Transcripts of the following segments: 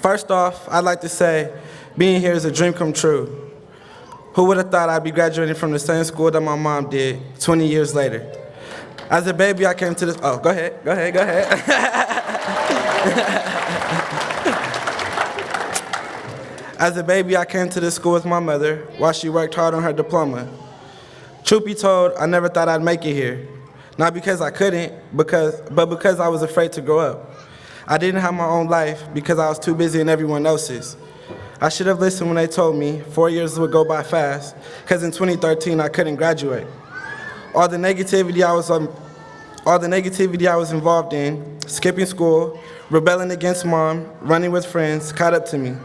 First off, I'd like to say being here is a dream come true. Who would have thought I'd be graduating from the same school that my mom did 20 years later? As a baby, I came to this, oh, go ahead. As a baby, I came to this school with my mother while she worked hard on her diploma. Truth be told, I never thought I'd make it here. Not because I couldn't, but because I was afraid to grow up. I didn't have my own life because I was too busy in everyone else's. I should have listened when they told me 4 years would go by fast, because in 2013 I couldn't graduate. All the negativity I was involved in, skipping school, rebelling against mom, running with friends, caught up to me.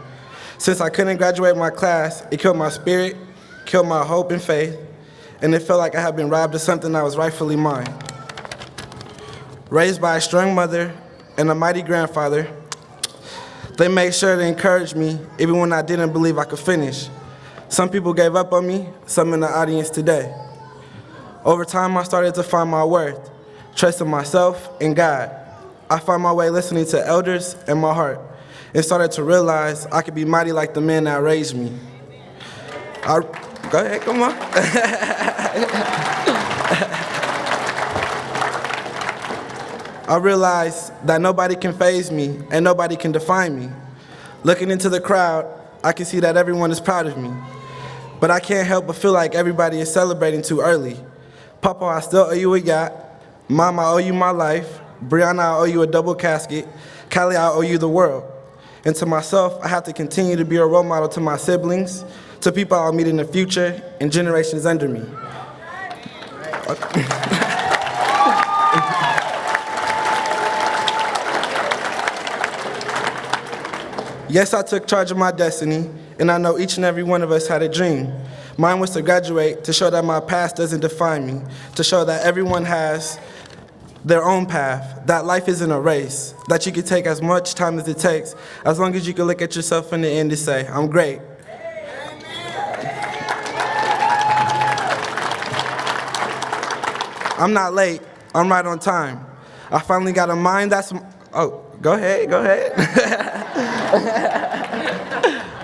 Since I couldn't graduate my class, it killed my spirit, killed my hope and faith, and it felt like I had been robbed of something that was rightfully mine. Raised by a strong mother and a mighty grandfather, they made sure to encourage me even when I didn't believe I could finish. Some people gave up on me, some in the audience today. Over time, I started to find my worth, trusting myself and God. I found my way listening to elders and my heart, and started to realize I could be mighty like the man that raised me. Go ahead, come on. I realized that nobody can faze me and nobody can define me. Looking into the crowd, I can see that everyone is proud of me. But I can't help but feel like everybody is celebrating too early. Papa, I still owe you a yacht. Mom, I owe you my life. Brianna, I owe you a double casket. Callie, I owe you the world. And to myself, I have to continue to be a role model to my siblings, to people I'll meet in the future, and generations under me. Yes, I took charge of my destiny, and I know each and every one of us had a dream. Mine was to graduate, to show that my past doesn't define me, to show that everyone has their own path, that life isn't a race, that you can take as much time as it takes, as long as you can look at yourself in the end and say, I'm great. I'm not late, I'm right on time. I finally got a mind that's, oh, go ahead.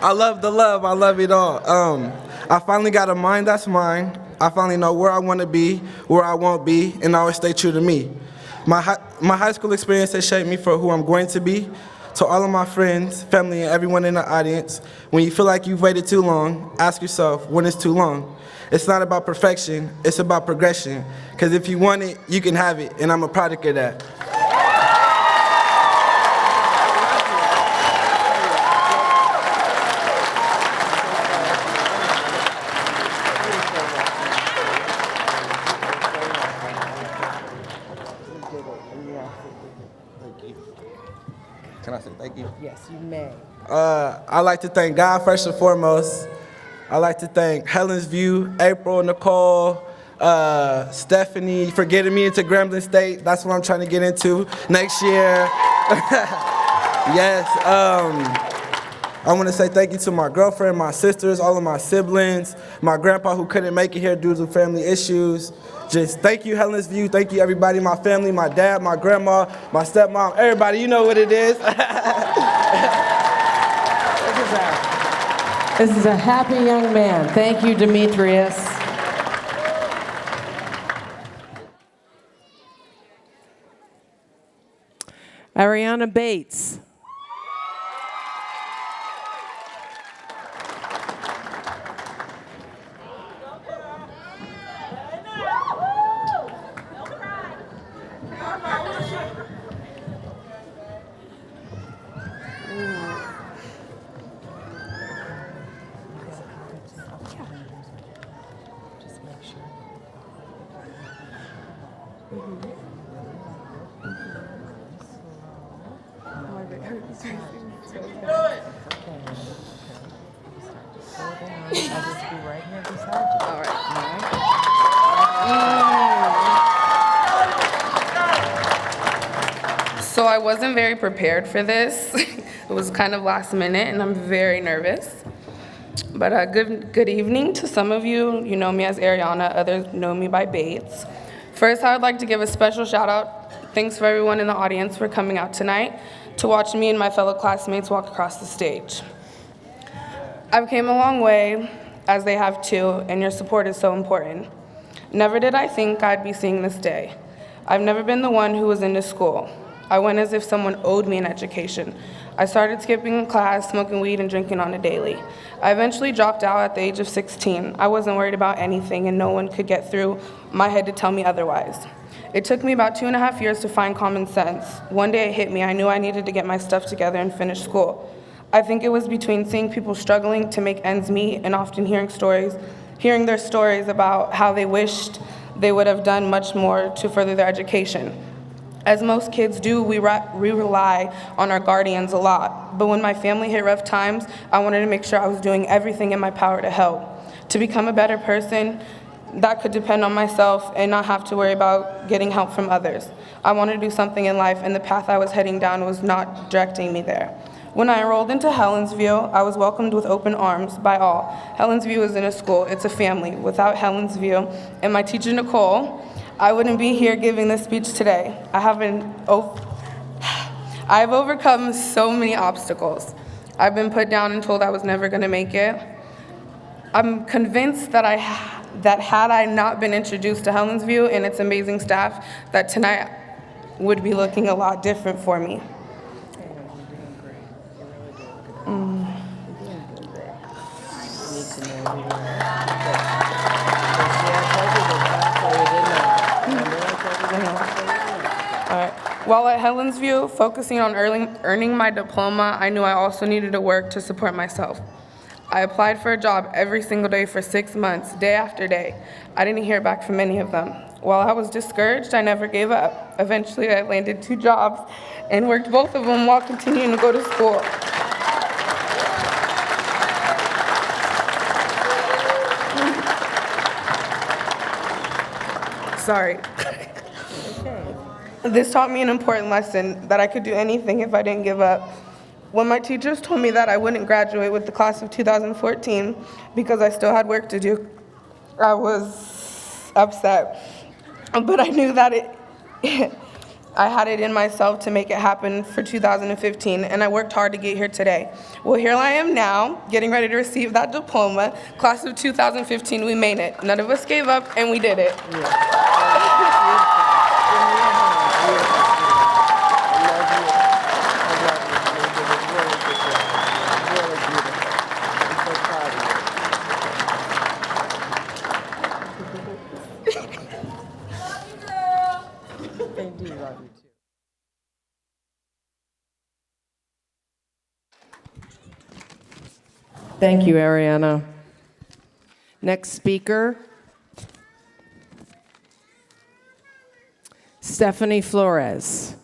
I love the love, I love it all. I finally got a mind that's mine. I finally know where I want to be, where I won't be, and I always stay true to me. My high school experience has shaped me for who I'm going to be. To all of my friends, family, and everyone in the audience, when you feel like you've waited too long, ask yourself, when is too long? It's not about perfection, it's about progression. Because if you want it, you can have it, and I'm a product of that. Can I say thank you? Yes, you may. I'd like to thank God first and foremost. I'd like to thank Helen's View, April, Nicole, Stephanie for getting me into Grambling State. That's what I'm trying to get into next year. Yes. I want to say thank you to my girlfriend, my sisters, all of my siblings, my grandpa who couldn't make it here due to family issues. Just thank you, Helen's View. Thank you, everybody, my family, my dad, my grandma, my stepmom, everybody. You know what it is. This is a happy young man. Thank you, Demetrius. Ariana Bates. So I wasn't very prepared for this. It was kind of last minute, and I'm very nervous. But good evening to some of you. You know me as Ariana, others know me by Bates. First, I would like to give a special shout out Thanks for everyone in the audience for coming out tonight to watch me and my fellow classmates walk across the stage. I've came a long way, as they have too, and your support is so important. Never did I think I'd be seeing this day. I've never been the one who was into school. I went as if someone owed me an education. I started skipping class, smoking weed, and drinking on a daily. I eventually dropped out at the age of 16. I wasn't worried about anything, and no one could get through my head to tell me otherwise. It took me about 2.5 years to find common sense. One day it hit me. I knew I needed to get my stuff together and finish school. I think it was between seeing people struggling to make ends meet and often hearing their stories about how they wished they would have done much more to further their education. As most kids do, we rely on our guardians a lot. But when my family hit rough times, I wanted to make sure I was doing everything in my power to help. To become a better person that could depend on myself and not have to worry about getting help from others. I wanted to do something in life, and the path I was heading down was not directing me there. When I enrolled into Helensview, I was welcomed with open arms by all. Helensview isn't a school, it's a family. Without Helensview and my teacher, Nicole, I wouldn't be here giving this speech today. I've overcome so many obstacles. I've been put down and told I was never gonna make it. I'm convinced that had I not been introduced to Helensview and its amazing staff, that tonight would be looking a lot different for me. While at Helensview, focusing on earning my diploma, I knew I also needed to work to support myself. I applied for a job every single day for 6 months, day after day. I didn't hear back from any of them. While I was discouraged, I never gave up. Eventually, I landed 2 jobs and worked both of them while continuing to go to school. Sorry. This taught me an important lesson, that I could do anything if I didn't give up. When my teachers told me that I wouldn't graduate with the class of 2014 because I still had work to do, I was upset. But I knew that I had it in myself to make it happen for 2015, and I worked hard to get here today. Well, here I am now, getting ready to receive that diploma. Class of 2015, we made it. None of us gave up, and we did it. Thank you, Ariana. Next speaker, Stephanie Flores.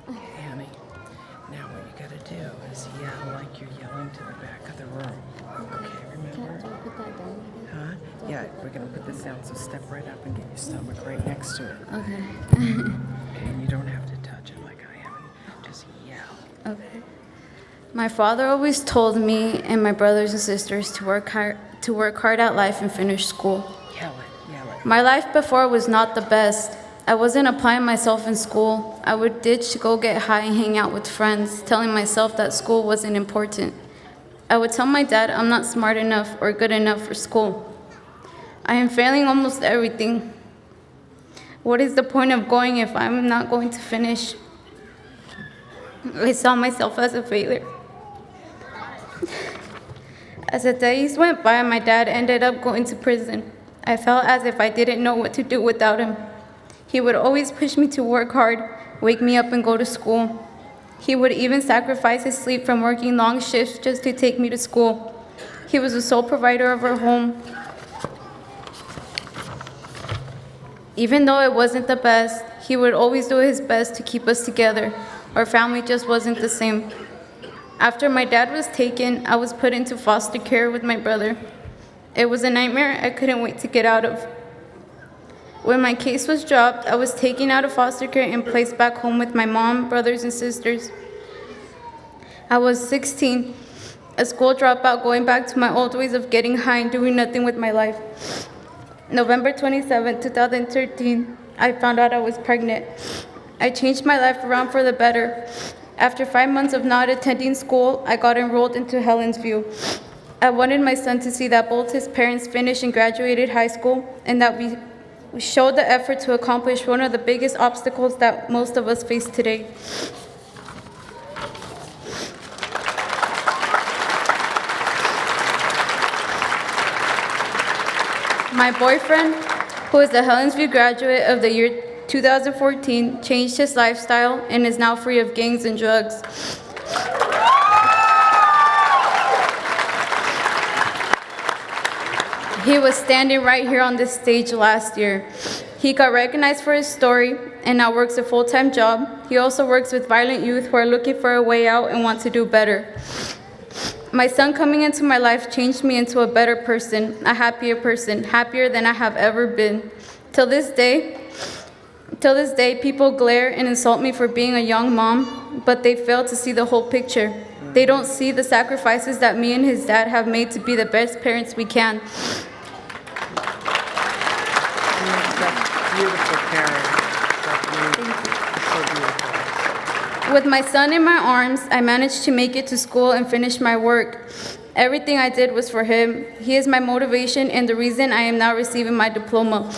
Annie, now what you gotta do is yell like you're yelling to the back of the room. Okay, remember? Do I put that down? Huh? Yeah, we're gonna put this down, so step right up and get your stomach right next to it. Okay. And you don't have to touch it like I am. Just yell. Okay. My father always told me and my brothers and sisters to work hard at life and finish school. Yell it, yell it. My life before was not the best. I wasn't applying myself in school. I would ditch to go get high and hang out with friends, telling myself that school wasn't important. I would tell my dad I'm not smart enough or good enough for school. I am failing almost everything. What is the point of going if I'm not going to finish? I saw myself as a failure. As the days went by, my dad ended up going to prison. I felt as if I didn't know what to do without him. He would always push me to work hard, wake me up and go to school. He would even sacrifice his sleep from working long shifts just to take me to school. He was the sole provider of our home. Even though it wasn't the best, he would always do his best to keep us together. Our family just wasn't the same. After my dad was taken, I was put into foster care with my brother. It was a nightmare I couldn't wait to get out of. When my case was dropped, I was taken out of foster care and placed back home with my mom, brothers, and sisters. I was 16. A school dropout, going back to my old ways of getting high and doing nothing with my life. November 27, 2013, I found out I was pregnant. I changed my life around for the better. After 5 months of not attending school, I got enrolled into Helen's View. I wanted my son to see that both his parents finished and graduated high school, and that we showed the effort to accomplish one of the biggest obstacles that most of us face today. My boyfriend, who is a Helens View graduate of the year 2014, changed his lifestyle and is now free of gangs and drugs. He was standing right here on this stage last year. He got recognized for his story and now works a full-time job. He also works with violent youth who are looking for a way out and want to do better. My son coming into my life changed me into a better person, a happier person, happier than I have ever been. Till this day, people glare and insult me for being a young mom, but they fail to see the whole picture. They don't see the sacrifices that me and his dad have made to be the best parents we can. That's beautiful, Karen. It's so beautiful. With my son in my arms, I managed to make it to school and finish my work. Everything I did was for him. He is my motivation and the reason I am now receiving my diploma.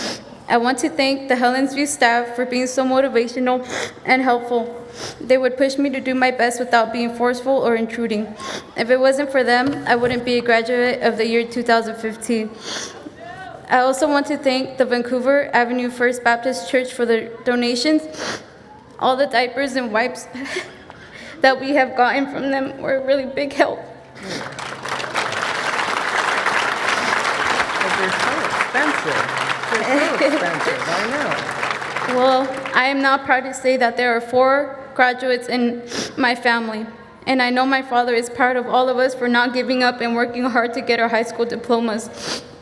I want to thank the Helens View staff for being so motivational and helpful. They would push me to do my best without being forceful or intruding. If it wasn't for them, I wouldn't be a graduate of the year 2015. I also want to thank the Vancouver Avenue First Baptist Church for the donations. All the diapers and wipes that we have gotten from them were a really big help. But they're so expensive. They're so expensive, I know. Well, I am now proud to say that there are 4 graduates in my family. And I know my father is proud of all of us for not giving up and working hard to get our high school diplomas.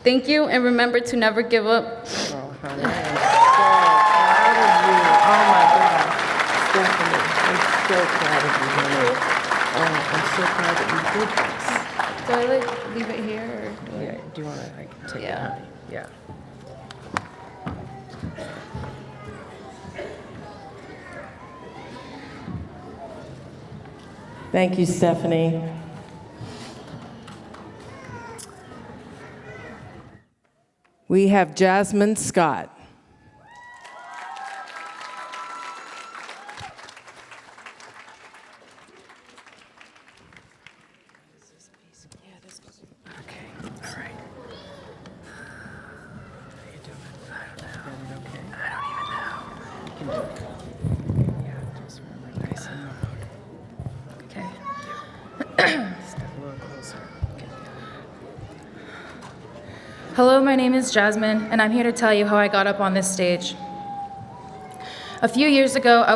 Thank you, and remember to never give up. Oh, honey, I am so proud of you. Oh, my God. Stephanie, I'm so proud of you, honey. Oh, I'm so proud that you did this. Do I leave it here? Or do I? Yeah, do you want to take it, honey? Yeah. Thank you, Stephanie. We have Jasmine Scott. Okay, all right. How you doing? I don't know. Okay. I don't even know. You can do it. Yeah, just remember nice and loud. Okay. Step a little closer. Okay. Hello, my name is Jasmine, and I'm here to tell you how I got up on this stage. A few years ago, I